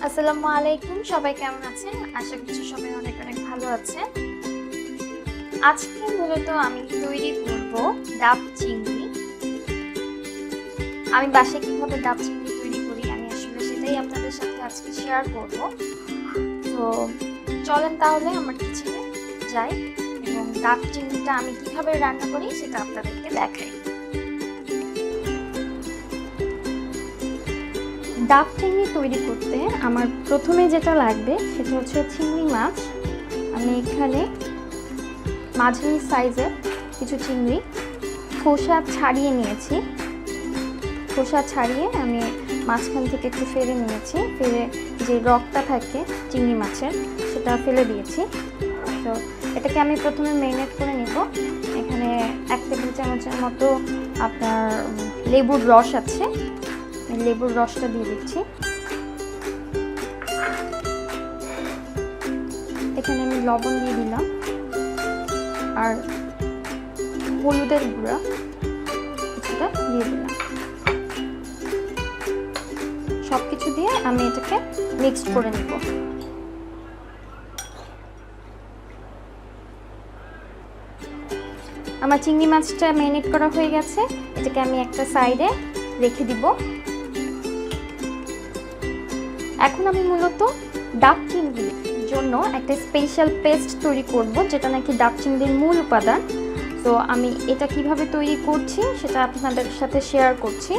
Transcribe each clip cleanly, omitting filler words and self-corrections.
আসসালামু আলাইকুম, সবাই কেমন আছেন? আশা করছি সবাই অনেক অনেক ভালো আছেন। আজকে মূলত আমি তৈরি করব ডাব চিংড়ি। আমি বাসায় কিভাবে ডাব চিংড়ি তৈরি করি আমি আসলে সেটাই আপনাদের সাথে আজকে শেয়ার করব। তো চলেন তাহলে আমার কিচেনে যাই এবং ডাব চিংড়িটা আমি কিভাবে রান্না করি সেটা আপনাদেরকে দেখাই। ডাব চিংড়ি তৈরি করতে আমার প্রথমে যেটা লাগবে সেটা হচ্ছে চিংড়ি মাছ। আমি এখানে মাঝারি সাইজের কিছু চিংড়ি খোসা ছাড়িয়ে নিয়েছি। খোসা ছাড়িয়ে আমি মাঝখান থেকে একটু ফেলে নিয়েছি, ফেলে যে রগটা থাকে চিংড়ি মাছের সেটা ফেলে দিয়েছি। তো এটাকে আমি প্রথমে ম্যারিনেট করে নিব। এখানে 1 টেবিল চামচের মতো আপনার লেবুর রস আছে, লেবুর রসটা দিয়ে দিচ্ছি। এখানে আমি লবণ দিয়ে দিলাম আর হলুদের গুঁড়া কিছুটা দিয়ে দিলাম। সবকিছু দিয়ে আমি এটাকে মিক্সড করে নিব। আমার চিংড়ি মাছটা ম্যারিনেট করা হয়ে গেছে, এটাকে আমি একটা সাইডে রেখে দিব। এখন আমি মূলত ডাব চিংড়ির জন্য একটা স্পেশাল পেস্ট তৈরি করব, যেটা নাকি ডাব চিংড়ির মূল উপাদান। তো আমি এটা কিভাবে তৈরি করছি সেটা আপনাদের সাথে শেয়ার করছি।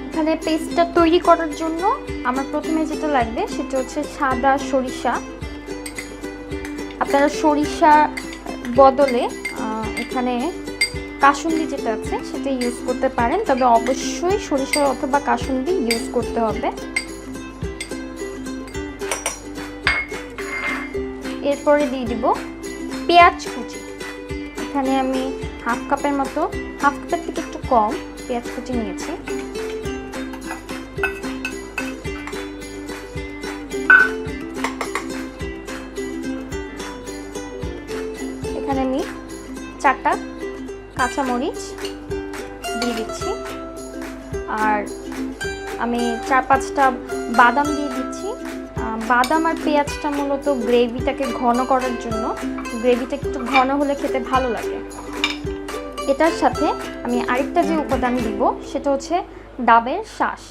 এখানে পেস্টটা তৈরি করার জন্য আমার প্রথমে যেটা লাগবে সেটা হচ্ছে সাদা সরিষা। আপনারা সরিষা বদলে এখানে কাসুন্দি যেটা আছে সেটা ইউজ করতে পারেন, তবে অবশ্যই সরিষা অথবা কাসুন্দি ইউজ করতে হবে। এরপরে দিয়ে দিব পেঁয়াজ কুচি। এখানে আমি হাফ কাপের মতো, হাফ কাপের থেকে একটু কম পেঁয়াজ কুচি নিয়েছি। এখানে আমি 4টা কাঁচামরিচ দিয়ে দিচ্ছি আর আমি 4-5টা বাদাম দিয়ে দিচ্ছি। বাদাম আর পেঁয়াজটা মূলত গ্রেভিটাকে ঘন করার জন্য, গ্রেভিটা একটু ঘন হলে খেতে ভালো লাগে। এটার সাথে আমি আরেকটা যে উপাদান দিব সেটা হচ্ছে ডাবের শাঁস।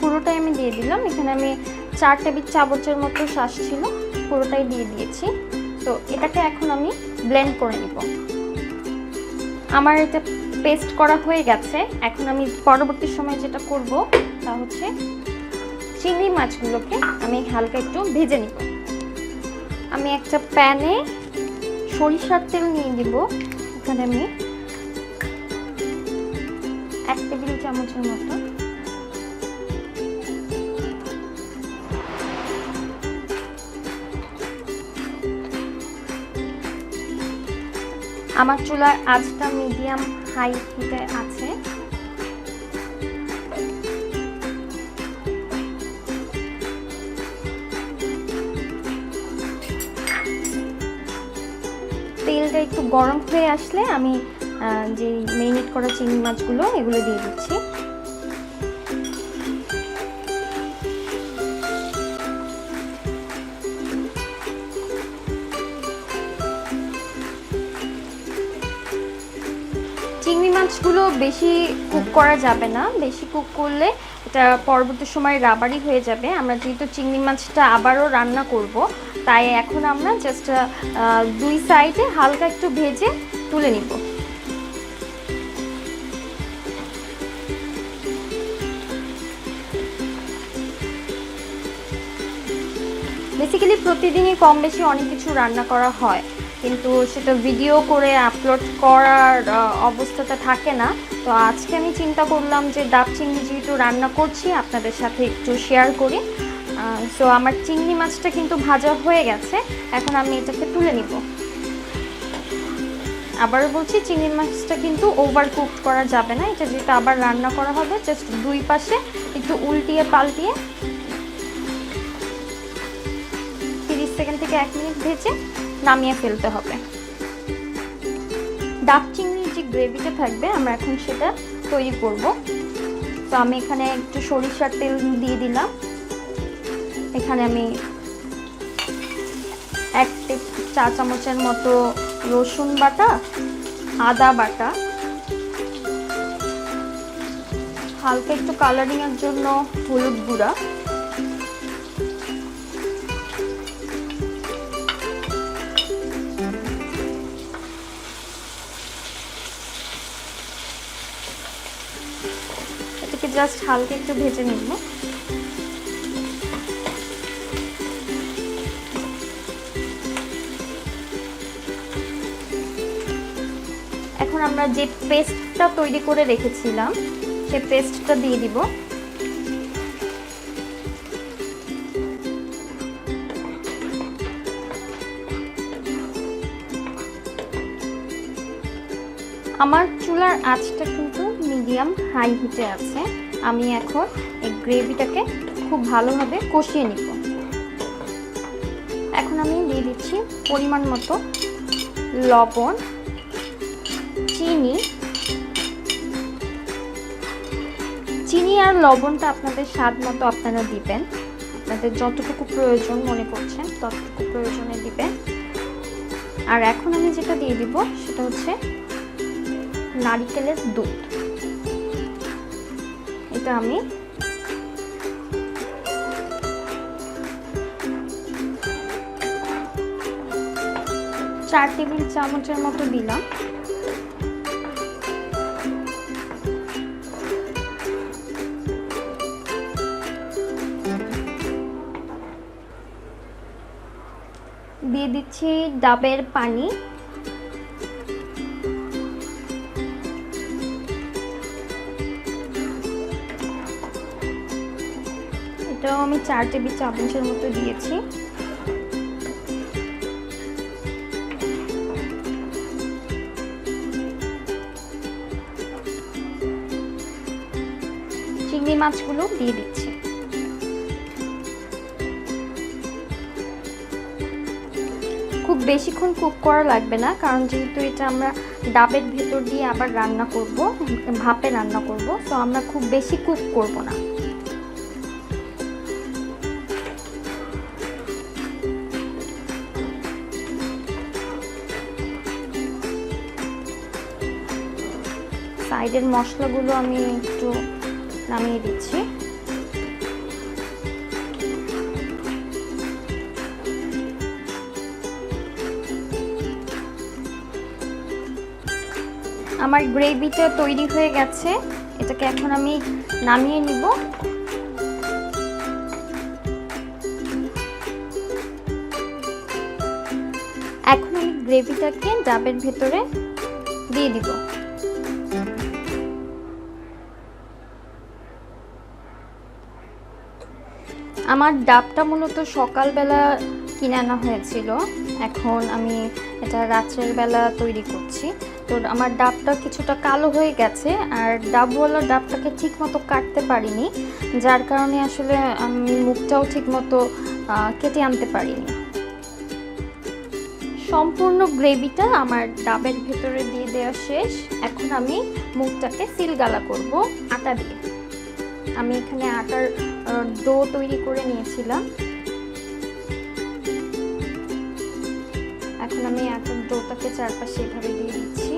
পুরোটাই আমি দিয়ে দিলাম। এখানে আমি 4 টেবিল চামচের মতো শাঁস ছিল, পুরোটাই দিয়ে দিয়েছি। তো এটাকে এখন আমি ব্লেন্ড করে নিব। আমার এটা পেস্ট করা হয়ে গেছে। এখন আমি পরবর্তী সময় যেটা করব তা হচ্ছে চিংড়ি মাছগুলোকে আমি হালকা একটু ভেজে নিব। আমি একটা প্যানে সরিষার তেল নিয়ে দিব। এখানে আমি 1 টেবিল চামচের মতো। আমার চুলার আঁচটা মিডিয়াম হাই হিটে আছে। তেলটা একটু গরম হয়ে আসলে আমি যে ম্যারিনেট করা চিংড়ি মাছগুলো এগুলো দিয়ে দিচ্ছি। চিংড়ি মাছগুলো বেশি কুক করা যাবে না, বেশি কুক করলে এটা পরবর্তী সময় রাবারি হয়ে যাবে। আমরা যেহেতু চিংড়ি মাছটা আবারও রান্না করব, তাই এখন আমরা জাস্ট 2 সাইডে হালকা একটু ভেজে তুলে নিব। বেসিক্যালি প্রতিদিনই কম বেশি অনেক কিছু রান্না করা হয়, কিন্তু সেটা ভিডিও করে আপলোড করার অবস্থাটা থাকে না। তো আজকে আমি চিন্তা করলাম যে ডাব চিংড়ি যেহেতু রান্না করছি আপনাদের সাথে একটু শেয়ার করি। সো আমার চিংড়ি মাছটা কিন্তু ভাজা হয়ে গেছে, এখন আমি এটাকে তুলে নিব। আবারও বলছি, চিংড়ি মাছটা কিন্তু ওভার কুক করা যাবে না। এটা যেটা আবার রান্না করা হবে, জাস্ট 2 পাশে একটু উল্টিয়ে পাল্টিয়ে 30 সেকেন্ড থেকে 1 মিনিট ভেজে নামিয়ে ফেলতে হবে। ডাব চিংড়ির যে গ্রেভিটা থাকবে আমরা এখন সেটা তৈরি করব। তো আমি এখানে একটু সরিষার তেল দিয়ে দিলাম। এখানে আমি 1 চা চামচের মতো রসুন বাটা, আদা বাটা, হালকা একটু কালারিং এর জন্য হলুদ গুঁড়া, এটাকে জাস্ট হালকা একটু ভেজে নিব। এখন আমরা যে পেস্টটা তৈরি করে রেখেছিলাম সেই পেস্টটা দিয়ে দিব। আমার চুলার আঁচটা কিন্তু মিডিয়াম হাই হিটে আছে। আমি এখন এই গ্রেভিটাকে খুব ভালোভাবে কষিয়ে নিব। এখন আমি দিয়ে দিচ্ছি পরিমাণ মতো লবণ, চিনি আর লবণটা আপনাদের স্বাদ মতো আপনারা দিবেন, আপনাদের যতটুকু প্রয়োজন মনে করছেন ততটুকু প্রয়োজনে দিবেন। আর এখন আমি যেটা দিয়ে দিব সেটা হচ্ছে নারকেলের দুধ। এটা আমি 4 টেবিল চামচের মতো দিলাম। দিয়ে দিচ্ছি ডাবের পানি। এটাও আমি 4 টেবিল চামচের মতো দিয়েছি। চিংড়ি মাছগুলো দিয়ে দিচ্ছি। খুব বেশিক্ষণ কুক করা লাগবে না, কারণ যেহেতু এটা আমরা ডাবের ভেতর দিয়ে আবার রান্না করব, ভাপে রান্না করব, তো আমরা খুব বেশি কুক করব না। সাইডের মশলাগুলো আমি একটু নামিয়ে দিচ্ছি। আমার গ্রেভিটা তৈরি হয়ে গেছে, এটাকে এখন আমি নামিয়ে নিব। এখন আমি গ্রেভিটাকে ডাবের ভেতরে দিয়ে দিব। আমার ডাবটা মূলত সকালবেলা কিনে আনা হয়েছিল, এখন আমি এটা রাত্রের বেলা তৈরি করছি। তো আমার ডাবটা কিছুটা কালো হয়ে গেছে, আর ডাবওয়ালা ডাবটাকে ঠিক মতো কাটতে পারিনি, যার কারণে আসলে আমি মুখটাও ঠিক মতো কেটে আনতে পারিনি। সম্পূর্ণ গ্রেভিটা আমার ডাবের ভেতরে দিয়ে দেওয়া শেষ। এখন আমি মুখটাকে সিলগালা করব আটা দিয়ে। আমি এখানে আটার ডো তৈরি করে নিয়েছিলাম। এখন আমি আটার ডোটাকে চারপাশে এভাবে দিয়ে দিচ্ছি।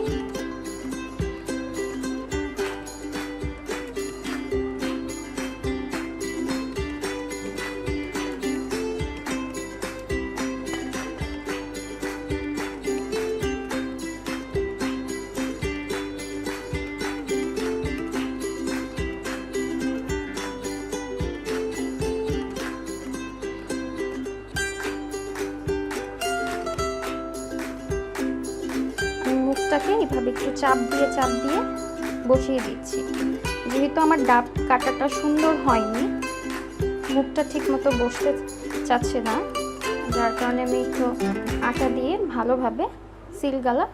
মুখটাকে এইভাবে একটু চাপ দিয়ে বসিয়ে দিচ্ছি। যেহেতু আমার ডাব কাটাটা সুন্দর হয়নি, মুখটা ঠিক মতো বসতে চাচ্ছে না, যার কারণে আমি একটু আটা দিয়ে ভালোভাবে সিলগালা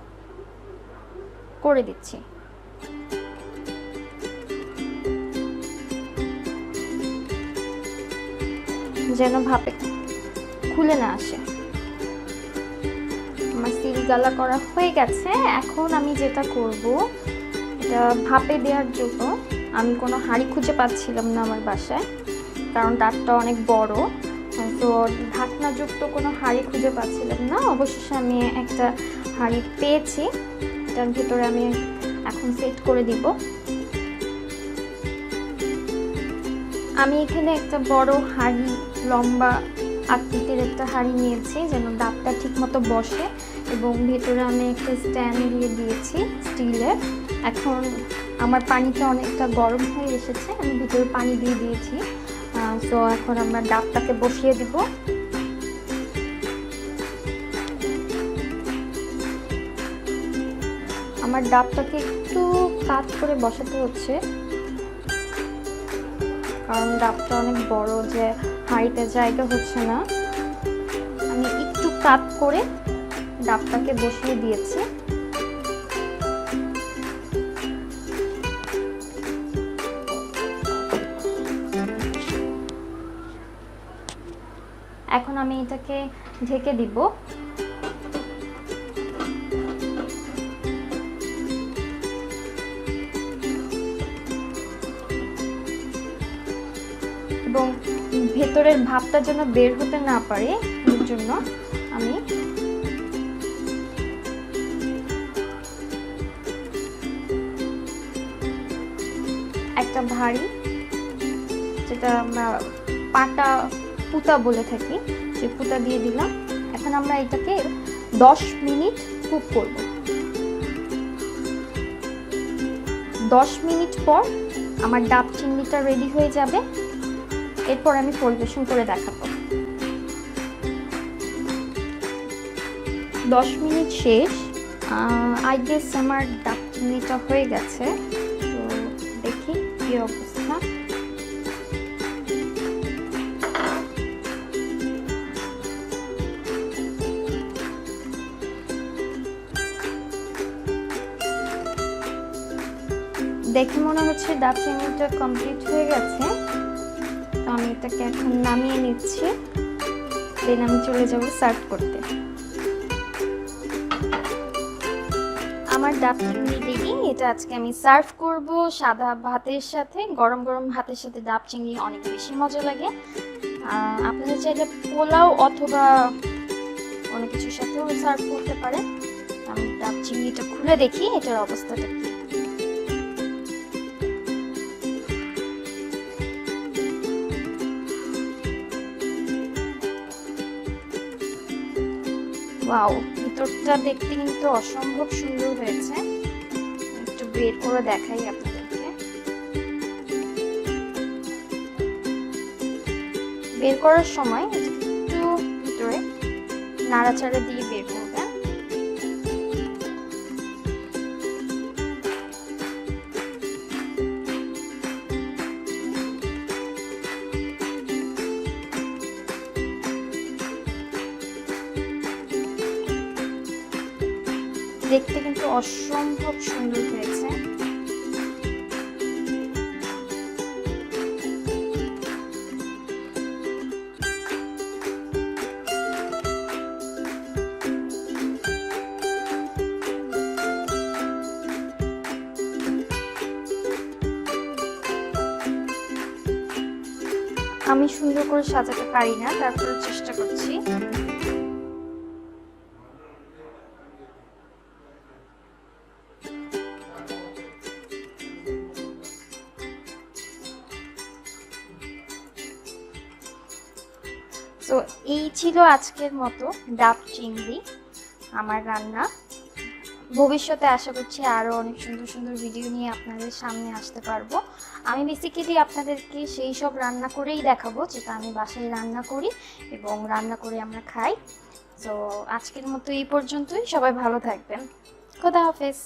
করে দিচ্ছি। যেন ভাপে খুলে না আসে। আমার সিল গালা করা হয়ে গেছে। এখন আমি যেটা করব, এটা ভাপে দেওয়ার জন্য আমি কোনো হাঁড়ি খুঁজে পাচ্ছিলাম না আমার বাসায়, কারণ ডাবটা অনেক বড়। তো ঢাকনাযুক্ত কোনো হাঁড়ি খুঁজে পাচ্ছিলাম না। অবশেষে আমি একটা হাঁড়ি পেয়েছি, এটার ভিতরে আমি এখন সেট করে দিব। আমি এখানে একটা বড় হাঁড়ি, লম্বা আকৃতির একটা হাঁড়ি নিয়েছি যেন ডাবটা ঠিকমতো বসে, এবং ভেতরে আমি একটা স্ট্যান্ড দিয়ে দিয়েছি স্টিলের। এখন আমার পানিটা অনেকটা গরম হয়ে এসেছে, আমি ভিতরে পানি দিয়ে দিয়েছি। তো এখন আমরা ডাবটাকে বসিয়ে দিব। আমার ডাবটাকে একটু কাট করে বসাতে হচ্ছে, কারণ ডাবটা অনেক বড়, যে হাঁড়িতে জায়গা হচ্ছে না। আমি একটু কাট করে ডাবটাকে বসিয়ে দিয়েছি। এখন আমি এটাকে ঢেকে দিব। এবং ভেতরের ভাপটা যেন বের হতে না পারে, এর জন্য আমি একটা ভারী, যেটা আমরা পাটা পুতা বলে থাকি, সেই পুতা দিয়ে দিলাম। এখন আমরা এটাকে 10 মিনিট কুক করব। 10 মিনিট পর আমার ডাব চিংড়িটা রেডি হয়ে যাবে। এরপর আমি পরিবেশন করে দেখাবো। 10 মিনিট শেষ। আই গেস আমার ডাব চিংড়িটা হয়ে গেছে। তো দেখি কি অবস্থা। দেখে মনে হচ্ছে ডাব চিংড়িটা কমপ্লিট হয়ে গেছে। তো আমি এটাকে এখন নামিয়ে নিচ্ছি, দেন আমি চলে যাব সার্ভ করতে। আমার ডাব চিংড়ি রেডি। এটা আজকে আমি সার্ভ করব সাদা ভাতের সাথে। গরম গরম ভাতের সাথে ডাব চিংড়ি অনেক বেশি মজা লাগে। আপনারা চাইলে পোলাও অথবা অনেক কিছুর সাথেও সার্ভ করতে পারেন। আমি ডাব চিংড়িটা খুলে দেখি এটার অবস্থাটা কি। ওয়াও, ভিতরটা দেখতে কিন্তু অসম্ভব সুন্দর হয়েছে। একটু বের করে দেখাই আপনাদেরকে। বের করার সময় একটু ভিতরে নাড়াচাড়া দিয়ে বের করবেন। দেখতে কিন্তু অসম্ভব সুন্দর হয়েছে। আমি সুন্দর করে সাজাতে পারি না, তারপরে চেষ্টা করছি। তো এই ছিল আজকের মতো ডাব চিংড়ি আমার রান্না। ভবিষ্যতে আশা করছি আরও অনেক সুন্দর সুন্দর ভিডিও নিয়ে আপনাদের সামনে আসতে পারবো। আমি বেসিক্যালি আপনাদেরকে সেই সব রান্না করেই দেখাবো যেটা আমি বাসায় রান্না করি এবং রান্না করে আমরা খাই। তো আজকের মতো এই পর্যন্তই। সবাই ভালো থাকবেন। খোদা হাফেজ।